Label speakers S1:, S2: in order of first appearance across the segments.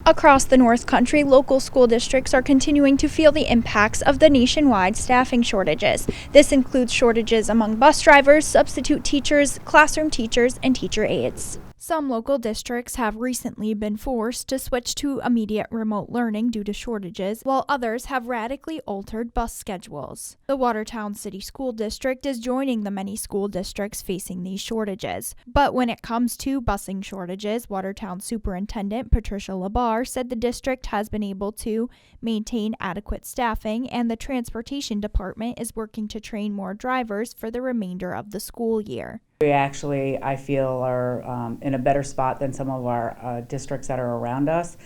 S1: Across the North Country, local school districts are continuing to feel the impacts of the nationwide staffing shortages. This includes shortages among bus drivers, substitute teachers, classroom teachers, and teacher aides. Some local districts have recently been forced to switch to immediate remote learning due to shortages, while others have radically altered bus schedules. The Watertown City School District is joining the many school districts facing these shortages. But when it comes to busing shortages, Watertown Superintendent Patricia LaBarre said the district has been able to maintain adequate staffing, and the transportation department is working to train more drivers for the remainder of the school year.
S2: We actually, I feel, are in a better spot than some of our districts that are around us.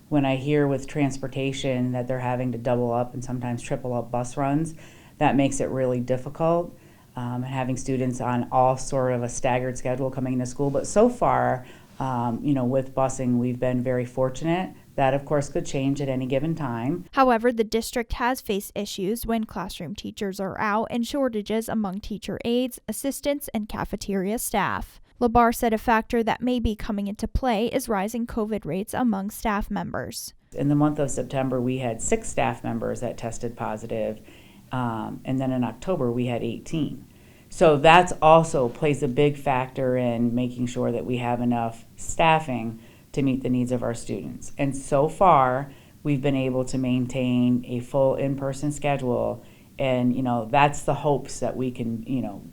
S2: When I hear with transportation that they're having to double up and sometimes triple up bus runs, that makes it really difficult. And having students on all sort of a staggered schedule coming into school. But so far, with busing, we've been very fortunate. That, of course, could change at any given time.
S1: However, the district has faced issues when classroom teachers are out and shortages among teacher aides, assistants, and cafeteria staff. LaBarre said a factor that may be coming into play is rising COVID rates among staff members.
S2: In the month of September, we had 6 staff members that tested positive, and then in October, we had 18. So that's also plays a big factor in making sure that we have enough staffing to meet the needs of our students. And so far, we've been able to maintain a full in-person schedule, and that's the hopes that we can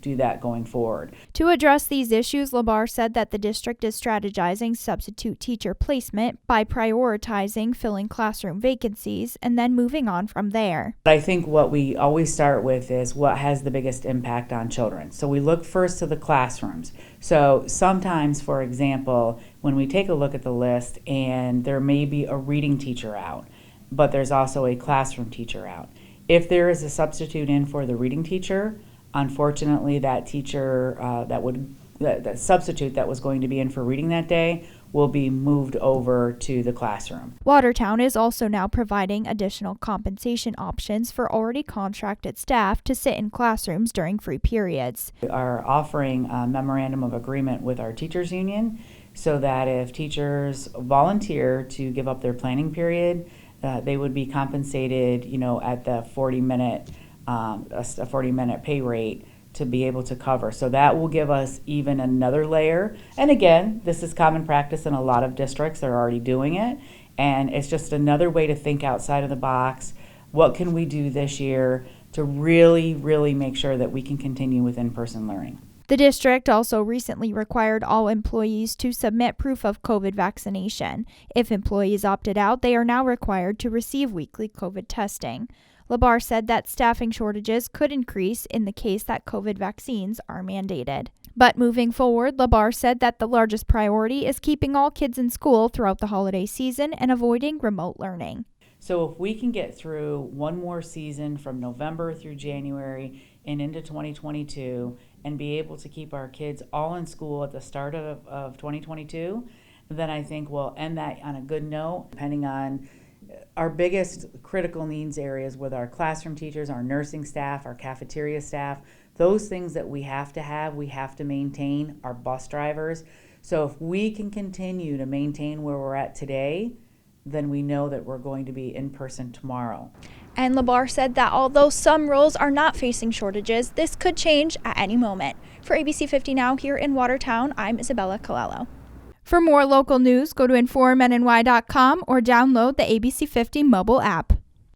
S2: do that going forward.
S1: To address these issues, LaBarre said that the district is strategizing substitute teacher placement by prioritizing filling classroom vacancies and then moving on from there.
S2: I think what we always start with is what has the biggest impact on children. So we look first to the classrooms. So sometimes, for example, when we take a look at the list and there may be a reading teacher out, but there's also a classroom teacher out. If there is a substitute in for the reading teacher, unfortunately that teacher, that substitute that was going to be in for reading that day will be moved over to the classroom.
S1: Watertown is also now providing additional compensation options for already contracted staff to sit in classrooms during free periods.
S2: We are offering a memorandum of agreement with our teachers union so that if teachers volunteer to give up their planning period, they would be compensated, at the 40-minute pay rate to be able to cover. So that will give us even another layer. And again, this is common practice in a lot of districts. They're already doing it. And it's just another way to think outside of the box. What can we do this year to really, really make sure that we can continue with in-person learning?
S1: The district also recently required all employees to submit proof of COVID vaccination. If employees opted out, they are now required to receive weekly COVID testing. LaBarre said that staffing shortages could increase in the case that COVID vaccines are mandated. But moving forward, LaBarre said that the largest priority is keeping all kids in school throughout the holiday season and avoiding remote learning.
S2: So if we can get through one more season from November through January and into 2022 and be able to keep our kids all in school at the start of 2022, then I think we'll end that on a good note, depending on our biggest critical needs areas with our classroom teachers, our nursing staff, our cafeteria staff, those things that we have to maintain, our bus drivers. So if we can continue to maintain where we're at today, then we know that we're going to be in person tomorrow.
S1: And LaBarre said that although some roles are not facing shortages, this could change at any moment. For ABC 50 Now here in Watertown, I'm Isabella Colello. For more local news, go to informnny.com or download the ABC 50 mobile app.